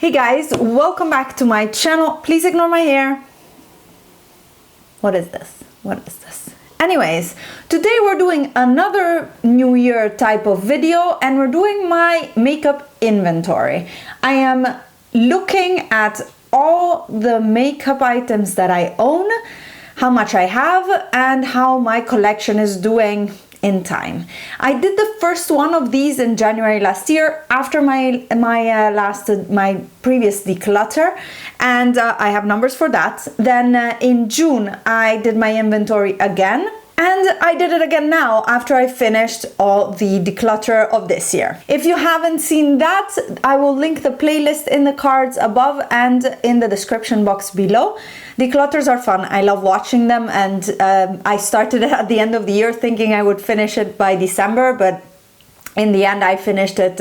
Hey guys, welcome back to my channel. Please ignore my hair. What is this? What is this? Anyways, today we're doing another New Year type of video and we're doing my makeup inventory. I am looking at all the makeup items that I own, how much I have, and how my collection is doing in time. I did the first one of these in January last year after my previous declutter, and I have numbers for that. Then in June I did my inventory again, and I did it again now after I finished all the declutter of this year. If you haven't seen that, I will link the playlist in the cards above and in the description box below. Declutters are fun. I love watching them, and I started it at the end of the year thinking I would finish it by December, but in the end I finished it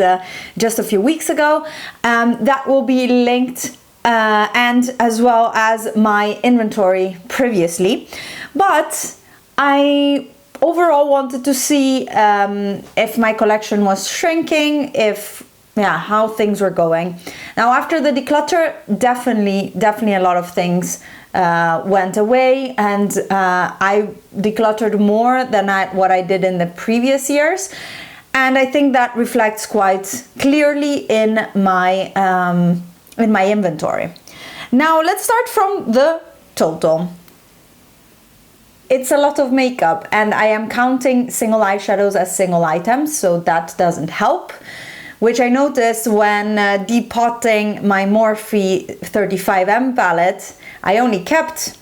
just a few weeks ago. That will be linked and as well as my inventory previously. But I overall wanted to see if my collection was shrinking, how things were going. Now after the declutter, definitely a lot of things went away, and I decluttered more than what I did in the previous years, and I think that reflects quite clearly in my inventory. Now let's start from the total. It's a lot of makeup, and I am counting single eyeshadows as single items, so that doesn't help, which I noticed when depotting my Morphe 35M palette. I only kept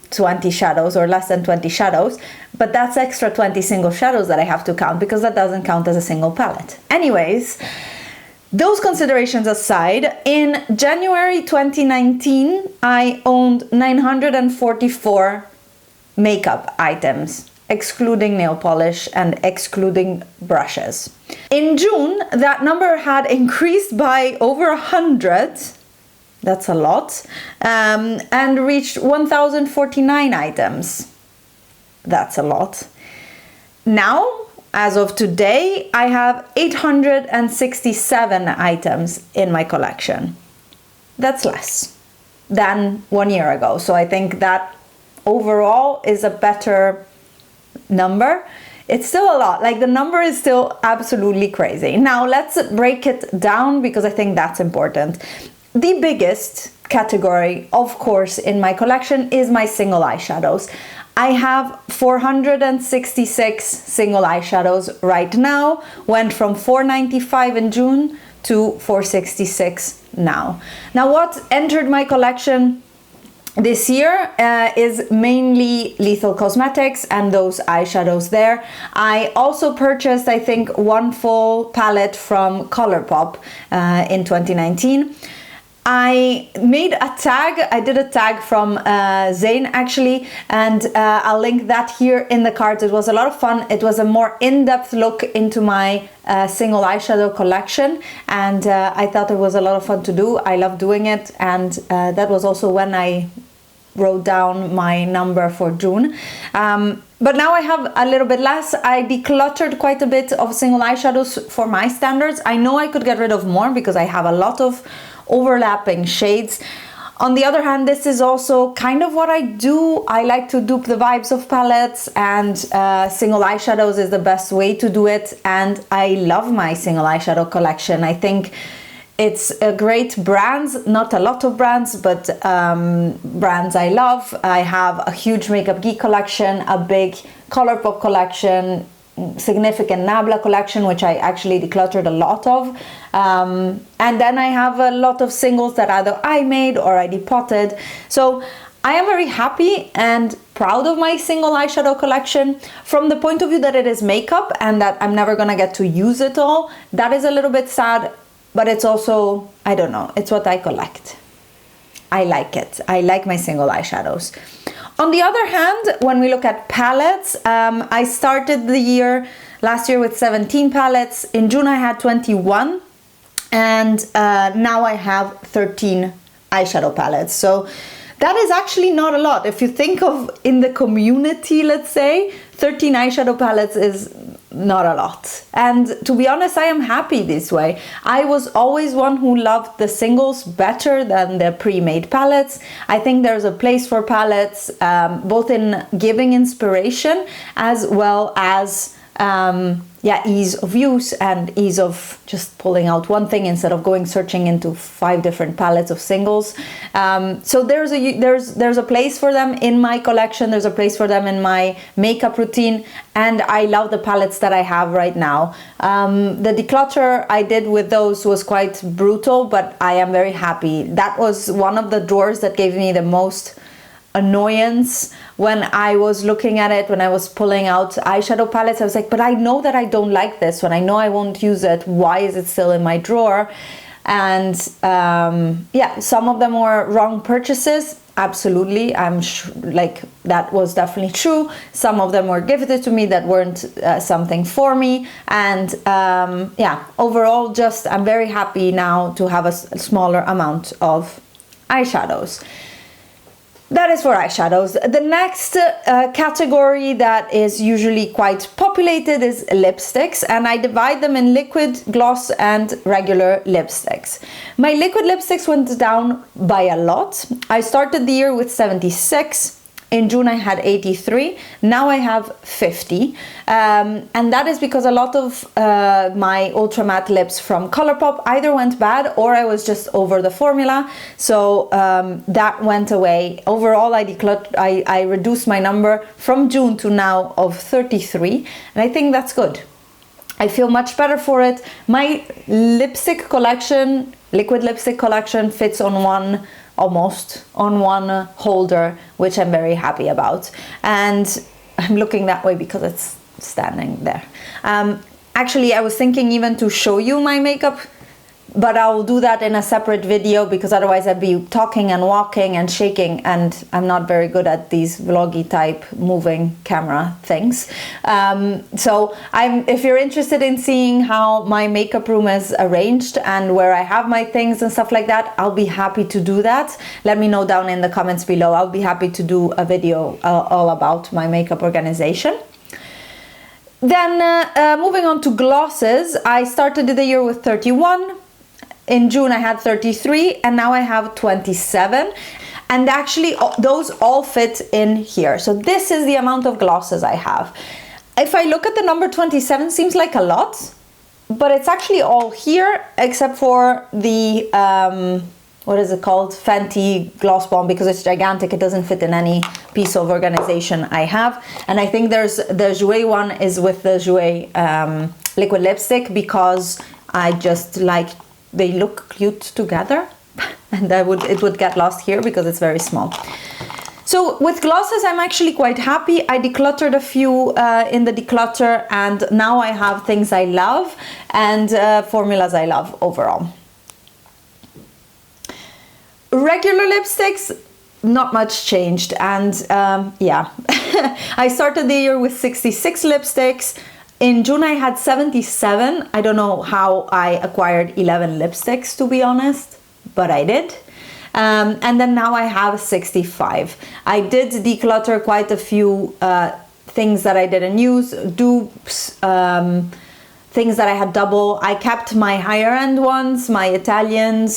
20 shadows or less than 20 shadows, but that's extra 20 single shadows that I have to count because that doesn't count as a single palette. Anyways, those considerations aside, in January 2019, I owned 944 makeup items, excluding nail polish and excluding brushes. In June, that number had increased by over 100. That's a lot, and reached 1,049 items. That's a lot. Now, as of today, I have 867 items in my collection. That's less than 1 year ago. So I think that overall is a better number. It's still a lot. Like, the number is still absolutely crazy. Now let's break it down because I think that's important. The biggest category, of course, in my collection is my single eyeshadows. I have 466 single eyeshadows right now, went from 495 in June to 466 now. Now what entered my collection this year is mainly Lethal Cosmetics and those eyeshadows there. I also purchased, I think, one full palette from Colourpop in 2019. I made a tag, I did a tag from Zayn actually, and I'll link that here in the cards. It was a lot of fun. It was a more in-depth look into my single eyeshadow collection, and I thought it was a lot of fun to do. I love doing it, and that was also when I wrote down my number for June. But now I have a little bit less. I decluttered quite a bit of single eyeshadows for my standards. I know I could get rid of more because I have a lot of overlapping shades. On the other hand, this is also kind of what I do. I like to dupe the vibes of palettes, and single eyeshadows is the best way to do it, and I love my single eyeshadow collection. I think it's a great brands, not a lot of brands, but brands I love. I have a huge Makeup Geek collection, a big Colourpop collection, significant Nabla collection, which I actually decluttered a lot of. And then I have a lot of singles that either I made or I depotted. So I am very happy and proud of my single eyeshadow collection from the point of view that it is makeup and that I'm never gonna get to use it all. That is a little bit sad, but it's also, I don't know, it's what I collect. I like it. I like my single eyeshadows. On the other hand, when we look at palettes, I started the year last year with 17 palettes. In June I had 21, and now I have 13 eyeshadow palettes. So that is actually not a lot. If you think of in the community, let's say, 13 eyeshadow palettes is not a lot. And to be honest, I am happy this way. I was always one who loved the singles better than the pre-made palettes. I think there's a place for palettes, both in giving inspiration as well as ease of use and ease of just pulling out one thing instead of going searching into 5 different palettes of singles. So there's a place for them in my collection. There's a place for them in my makeup routine, and I love the palettes that I have right now. The declutter I did with those was quite brutal, but I am very happy. That was one of the drawers that gave me the most annoyance when I was looking at it, when I was pulling out eyeshadow palettes. I was like, but I know that I don't like this one. I know I won't use it. Why is it still in my drawer? And some of them were wrong purchases. Absolutely, I'm like that was definitely true. Some of them were gifted to me that weren't something for me. And overall, just I'm very happy now to have a smaller amount of eyeshadows. That is for eyeshadows. The next category that is usually quite populated is lipsticks, and I divide them in liquid, gloss, and regular lipsticks. My liquid lipsticks went down by a lot. I started the year with 76. In June I had 83, now I have 50, and that is because a lot of my ultra matte lips from Colourpop either went bad or I was just over the formula, so that went away. Overall I reduced my number from June to now of 33, and I think that's good. I feel much better for it. My lipstick collection, liquid lipstick collection, fits on almost on one holder, which I'm very happy about. And I'm looking that way because it's standing there. Actually, I was thinking even to show you my makeup, but I'll do that in a separate video because otherwise I'd be talking and walking and shaking, and I'm not very good at these vloggy type moving camera things. So if you're interested in seeing how my makeup room is arranged and where I have my things and stuff like that, I'll be happy to do that. Let me know down in the comments below. I'll be happy to do a video all about my makeup organization. Then moving on to glosses, I started the year with 31. In June I had 33, and now I have 27. And actually those all fit in here. So this is the amount of glosses I have. If I look at the number 27, seems like a lot, but it's actually all here except for the, what is it called? Fenty Gloss Bomb, because it's gigantic. It doesn't fit in any piece of organization I have. And I think there's the Jouer one is with the Jouer liquid lipstick because I just like they look cute together, and it would get lost here because it's very small. So with glosses, I'm actually quite happy. I decluttered a few in the declutter, and now I have things I love and formulas I love overall. Regular lipsticks, not much changed, and I started the year with 66 lipsticks. In June I had 77. I don't know how I acquired 11 lipsticks, to be honest, but I did. And then now I have 65. I did declutter quite a few things that I didn't use, dupes, things that I had double. I kept my higher end ones, my Italian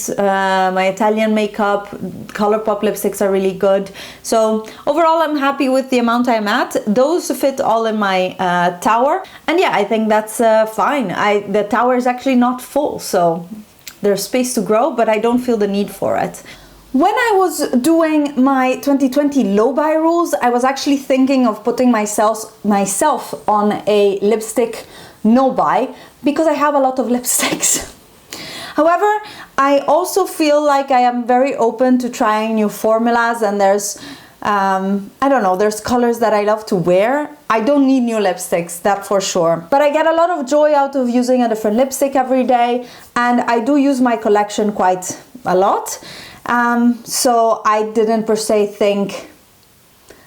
makeup. Colourpop lipsticks are really good. So overall I'm happy with the amount I'm at. Those fit all in my tower, and yeah, I think that's fine. The tower is actually not full, so there's space to grow, but I don't feel the need for it. When I was doing my 2020 low buy rules, I was actually thinking of putting myself on a lipstick no buy because I have a lot of lipsticks. However, I also feel like I am very open to trying new formulas, and there's I don't know, there's colors that I love to wear. I don't need new lipsticks, that for sure, but I get a lot of joy out of using a different lipstick every day, and I do use my collection quite a lot. So I didn't per se think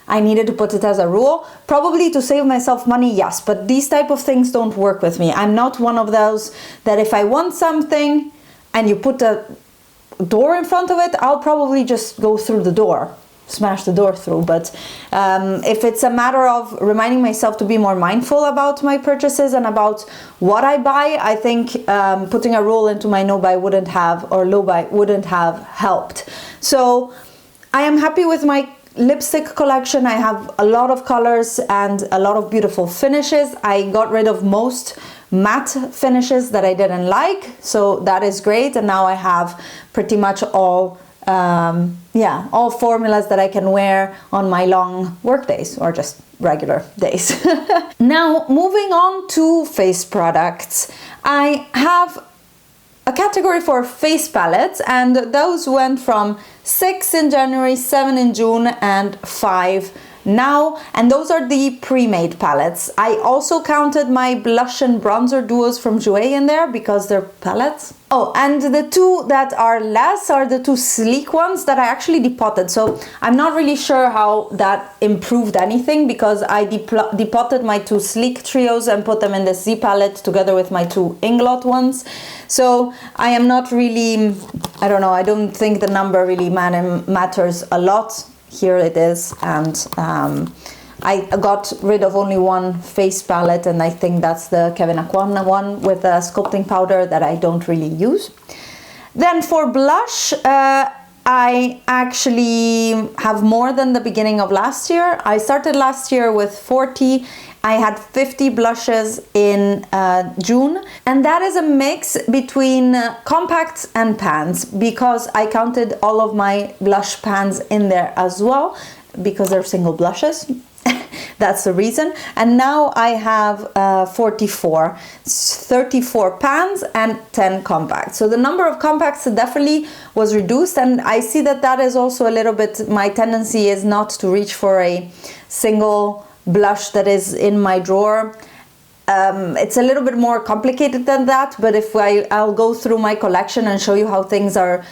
I needed to put it as a rule. Probably to save myself money, yes, but these type of things don't work with me. I'm not one of those that if I want something and you put a door in front of it, I'll probably just go through the door. smash the door through. But if it's a matter of reminding myself to be more mindful about my purchases and about what I buy, I think putting a rule into my no buy wouldn't have, or low buy wouldn't have helped. So I am happy with my lipstick collection. I have a lot of colors and a lot of beautiful finishes. I got rid of most matte finishes that I didn't like, so that is great. And now I have pretty much all all formulas that I can wear on my long work days or just regular days. Now moving on to face products, I have a category for face palettes, and those went from 6 in January, 7 in June, and 5 now, and those are the pre-made palettes. I also counted my blush and bronzer duos from Jouer in there because they're palettes. Oh, and the two that are less are the two sleek ones that I actually depotted. So I'm not really sure how that improved anything, because I depotted my two sleek trios and put them in the Z palette together with my two Inglot ones. So I am not really, I don't know, I don't think the number really matters a lot. Here it is, and I got rid of only one face palette, and I think that's the Kevyn Aucoin one with a sculpting powder that I don't really use. Then for blush, I actually have more than the beginning of last year. I started last year with 40. I had 50 blushes in June, and that is a mix between compacts and pans, because I counted all of my blush pans in there as well, because they're single blushes. That's the reason. And now I have 44, 34 pans and 10 compacts. So the number of compacts definitely was reduced, and I see that that is also a little bit, my tendency is not to reach for a single blush that is in my drawer. It's a little bit more complicated than that, but if I'll go through my collection and show you how things are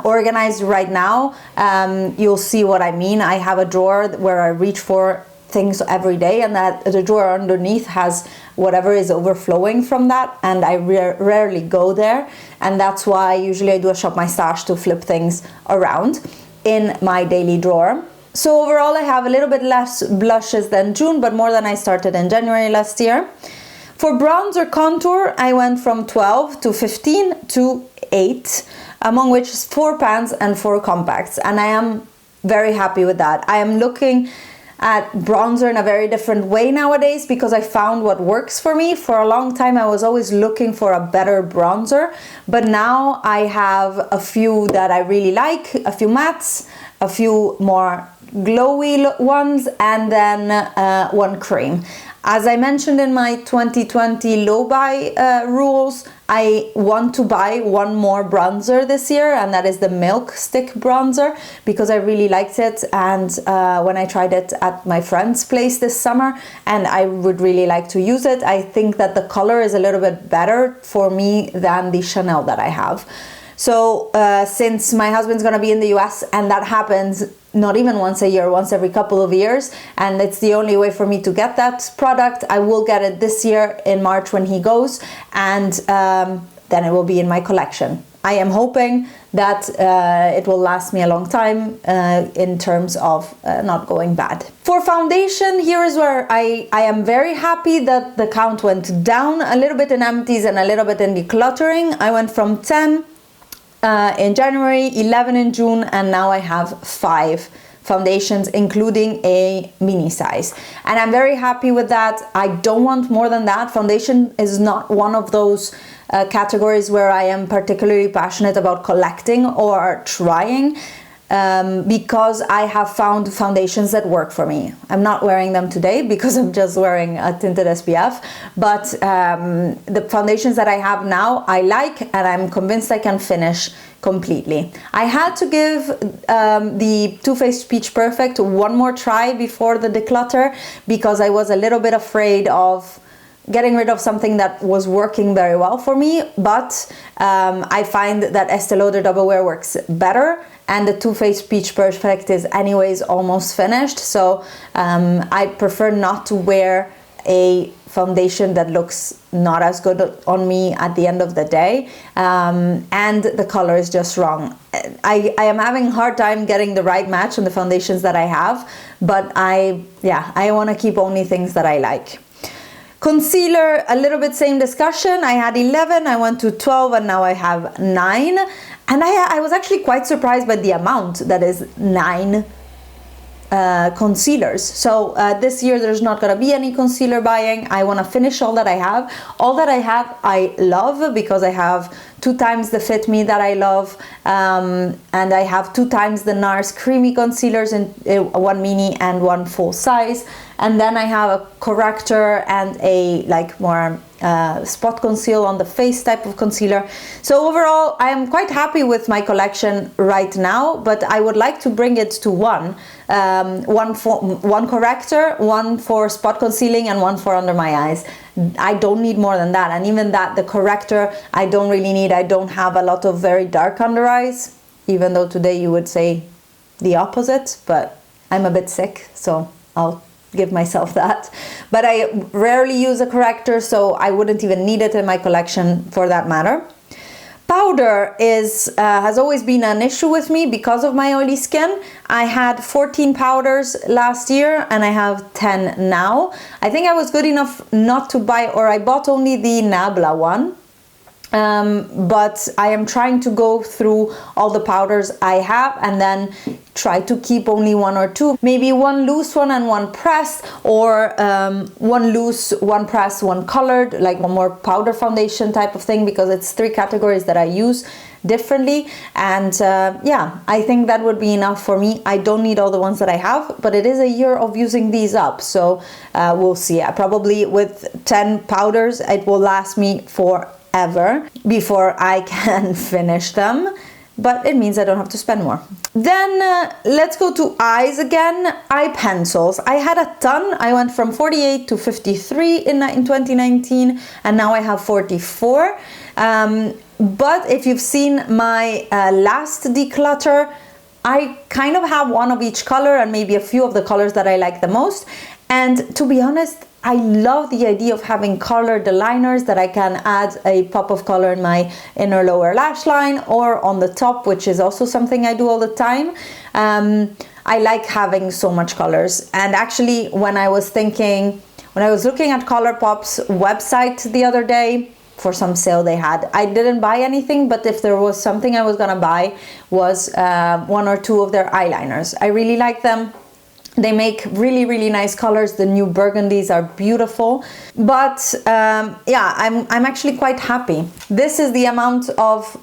organized right now, you'll see what I mean. I have a drawer where I reach for things every day, and that the drawer underneath has whatever is overflowing from that, and I rarely go there, and that's why usually I do a shop my stash to flip things around in my daily drawer. So overall I have a little bit less blushes than June, but more than I started in January last year. For bronzer contour, I went from 12 to 15 to 8, among which is 4 pans and 4 compacts, and I am very happy with that. I am looking at bronzer in a very different way nowadays, because I found what works for me. For a long time I was always looking for a better bronzer, but now I have a few that I really like, a few mattes, a few more glowy ones, and then one cream. As I mentioned in my 2020 low buy rules, I want to buy one more bronzer this year, and that is the Milk Stick bronzer, because I really liked it, and when I tried it at my friend's place this summer, and I would really like to use it. I think that the color is a little bit better for me than the Chanel that I have. So since my husband's gonna be in the US, and that happens not even once a year, once every couple of years, and it's the only way for me to get that product, I will get it this year in March when he goes, and then it will be in my collection. I am hoping that it will last me a long time in terms of not going bad. For foundation, here is where I am very happy that the count went down a little bit in empties and a little bit in decluttering. I went from 10 in January, 11 in June, and now I have 5 foundations, including a mini size, and I'm very happy with that. I don't want more than that. Foundation is not one of those categories where I am particularly passionate about collecting or trying, because I have found foundations that work for me. I'm not wearing them today because I'm just wearing a tinted SPF, but the foundations that I have now I like, and I'm convinced I can finish completely. I had to give the Too Faced Peach Perfect one more try before the declutter, because I was a little bit afraid of getting rid of something that was working very well for me, but I find that Estee Lauder Double Wear works better, and the Too Faced Peach Perfect is anyways almost finished, so I prefer not to wear a foundation that looks not as good on me at the end of the day, and the color is just wrong. I am having a hard time getting the right match on the foundations that I have, but I want to keep only things that I like. Concealer, a little bit same discussion. I had 11, I went to 12, and now I have 9. And I was actually quite surprised by the amount that is 9 concealers. So this year there's not gonna be any concealer buying. I want to finish all that I have. All that I have I love, because I have 2 times the Fit Me that I love, and I have 2 times the NARS creamy concealers in one mini and one full size, and then I have a corrector and a like more spot conceal on the face type of concealer. So overall I am quite happy with my collection right now, but I would like to bring it to one corrector, one for spot concealing, and one for under my eyes. I don't need more than that, and even that, the corrector, I don't really need. I don't have a lot of very dark under eyes, even though today you would say the opposite, but I'm a bit sick, so I'll give myself that. But I rarely use a corrector, so I wouldn't even need it in my collection for that matter. Powder has always been an issue with me because of my oily skin. I had 14 powders last year and I have 10 now. I think I was good enough not to buy, or I bought only the Nabla one. But I am trying to go through all the powders I have and then try to keep only 1 or 2, maybe 1 loose one and 1 pressed, or 1 loose, 1 pressed, 1 colored, like one more powder foundation type of thing, because it's 3 categories that I use differently. And yeah, I think that would be enough for me. I don't need all the ones that I have, but it is a year of using these up, so we'll see. Probably with 10 powders it will last me forever before I can finish them, but it means I don't have to spend more. Then let's go to eyes again. Eye pencils. I had a ton. I went from 48 to 53 in 2019, and now I have 44. But if you've seen my last declutter, I kind of have one of each color and maybe a few of the colors that I like the most. And to be honest, I love the idea of having colored liners that I can add a pop of color in my inner lower lash line or on the top, which is also something I do all the time. I like having so much colors. And actually, when I was looking at Colourpop's website the other day for some sale they had, I didn't buy anything, but if there was something I was gonna buy was 1 or 2 of their eyeliners. I really like them. They make really, really nice colors. The new burgundies are beautiful. But yeah, I'm actually quite happy. This is the amount of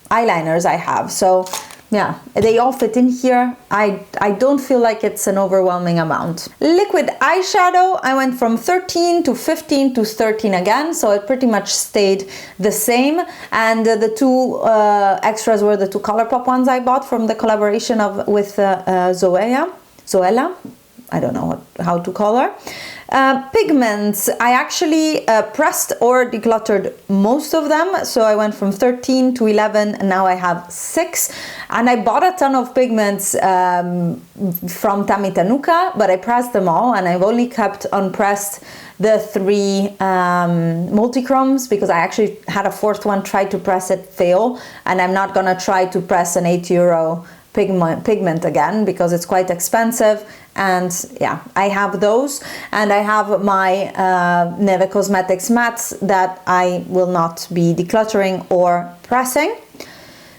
eyeliners I have. So yeah, they all fit in here. I don't feel like it's an overwhelming amount. Liquid eyeshadow, I went from 13 to 15 to 13 again, so it pretty much stayed the same. And the 2 extras were the 2 Colourpop ones I bought from the collaboration with Zoella, I don't know how to call her. Pigments, I actually pressed or decluttered most of them. So I went from 13 to 11 and now I have 6. And I bought a ton of pigments from Tammy Tanuka, but I pressed them all and I've only kept unpressed the 3 multichromes, because I actually had a 4th one, tried to press it, fail. And I'm not gonna try to press an €8 pigment again because it's quite expensive. And yeah, I have those, and I have my Neve Cosmetics mattes that I will not be decluttering or pressing.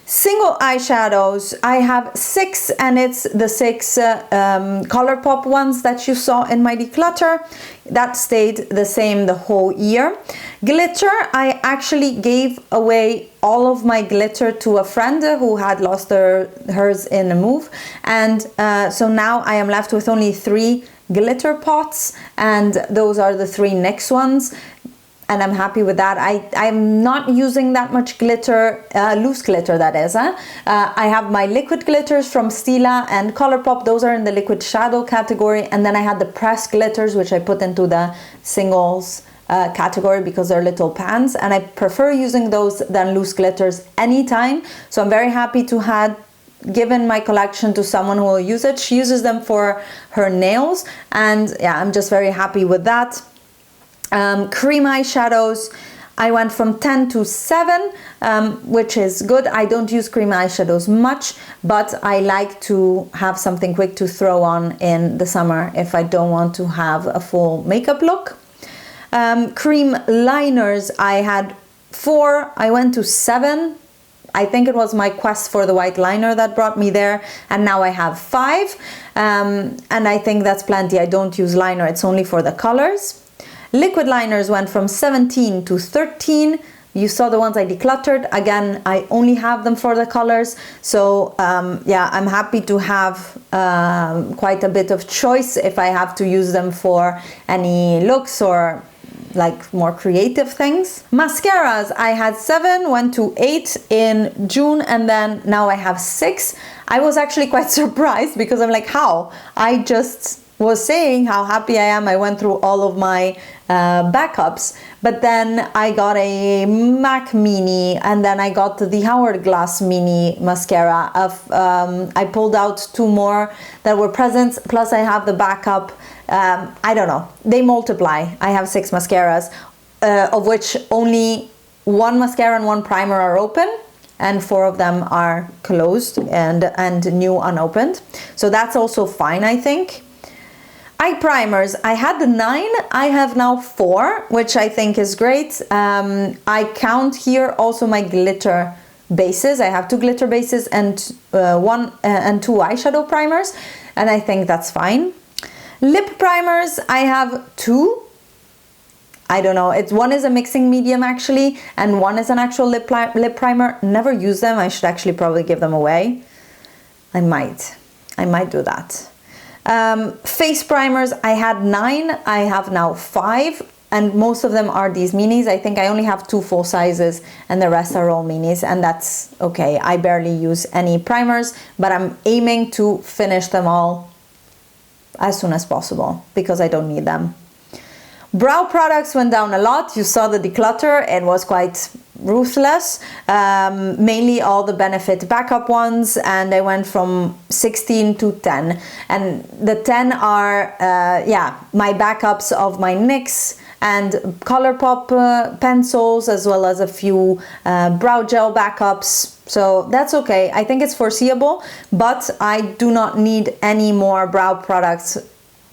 Single eyeshadows, I have 6, and it's the 6 Colourpop ones that you saw in my declutter. That stayed the same the whole year. Glitter, I actually gave away all of my glitter to a friend who had lost hers in a move, and so now I am left with only 3 glitter pots, and those are the 3 NYX ones. And I'm happy with that. I'm not using that much glitter, loose glitter that is. I have my liquid glitters from Stila and Colourpop. Those are in the liquid shadow category. And then I had the pressed glitters, which I put into the singles category because they're little pans. And I prefer using those than loose glitters anytime. So I'm very happy to given my collection to someone who will use it. She uses them for her nails, and yeah, I'm just very happy with that. Cream eyeshadows, I went from 10 to 7, which is good. I don't use cream eyeshadows much, but I like to have something quick to throw on in the summer if I don't want to have a full makeup look. Cream liners, I had 4, I went to 7. I think it was my quest for the white liner that brought me there, and now I have 5, and I think that's plenty. I don't use liner, it's only for the colors. Liquid liners went from 17 to 13. You saw the ones I decluttered. Again, I only have them for the colors. So yeah, I'm happy to have quite a bit of choice if I have to use them for any looks or like more creative things. Mascaras, I had 7, went to 8 in June, and then now I have 6. I was actually quite surprised because I'm like, how? I just was saying how happy I am. I went through all of my backups, but then I got a MAC Mini, and then I got the Hourglass Mini mascara. I pulled out 2 more that were presents, plus I have the backup. I don't know, they multiply. I have 6 mascaras, of which only 1 mascara and 1 primer are open, and 4 of them are closed and new unopened. So that's also fine, I think. Eye primers, I had 9, I have now 4, which I think is great. I count here also my glitter bases. I have 2 glitter bases and 2 eyeshadow primers, and I think that's fine. Lip primers, I have 2. I don't know, one is a mixing medium actually, and one is an actual lip primer. Never use them. I should actually probably give them away. I might do that. Face primers, I had 9, I have now 5, and most of them are these minis. I think I only have 2 full sizes and the rest are all minis, and that's okay. I barely use any primers, but I'm aiming to finish them all as soon as possible because I don't need them. Brow products went down a lot. You saw the declutter, it was quite ruthless. Mainly all the Benefit backup ones, and I went from 16 to 10. And the 10 are, yeah, my backups of my NYX and Colourpop pencils, as well as a few brow gel backups. So that's okay. I think it's foreseeable, but I do not need any more brow products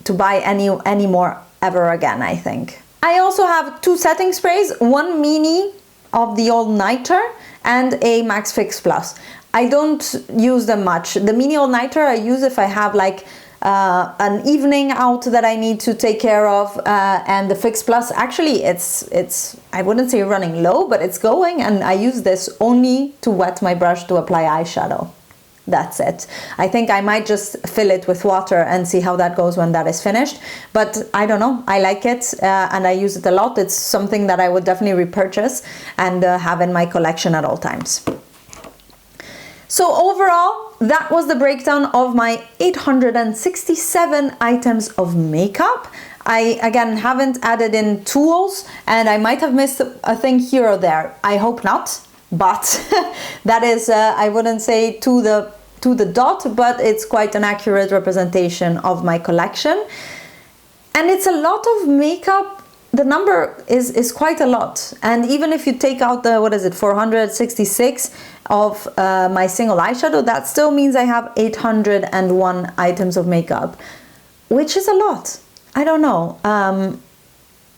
to buy any more ever again, I think. I also have 2 setting sprays, 1 mini of the All Nighter and a Max Fix Plus. I don't use them much. The mini All Nighter I use if I have like an evening out that I need to take care of, and the Fix Plus, actually it's I wouldn't say running low, but it's going, and I use this only to wet my brush to apply eyeshadow. That's it. I think I might just fill it with water and see how that goes when that is finished, but I don't know, I like it, and I use it a lot. It's something that I would definitely repurchase and have in my collection at all times. So overall, that was the breakdown of my 867 items of makeup. I, again, haven't added in tools, and I might have missed a thing here or there. I hope not, but that is, I wouldn't say to the dot, but it's quite an accurate representation of my collection. And it's a lot of makeup. The number is quite a lot, and even if you take out the, what is it, 466 of my single eyeshadow, that still means I have 801 items of makeup, which is a lot. I don't know.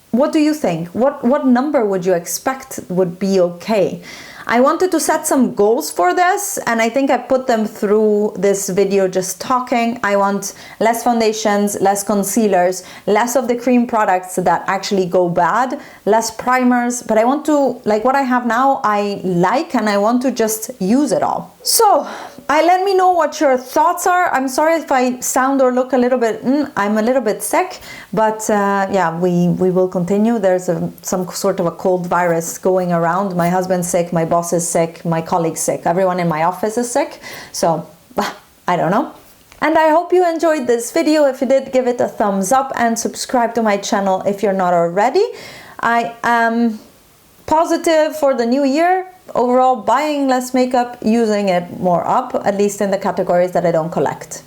What do you think? What number would you expect would be okay? I wanted to set some goals for this, and I think I put them through this video just talking. I want less foundations, less concealers, less of the cream products that actually go bad, less primers, but I want to, like what I have now, I like, and I want to just use it all. So, let me know what your thoughts are. I'm sorry if I sound or look a little bit, I'm a little bit sick, but yeah, we will continue. There's some sort of a cold virus going around. My husband's sick, my boss is sick, my colleague's sick, everyone in my office is sick, so I don't know. And I hope you enjoyed this video. If you did, give it a thumbs up and subscribe to my channel if you're not already. I am positive for the new year. overall buying less makeup, using it more up, at least in the categories that I don't collect.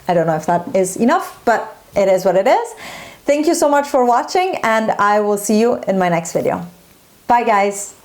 I don't know if that is enough, but it is what it is. Thank you so much for watching, and I will see you in my next video. Bye guys!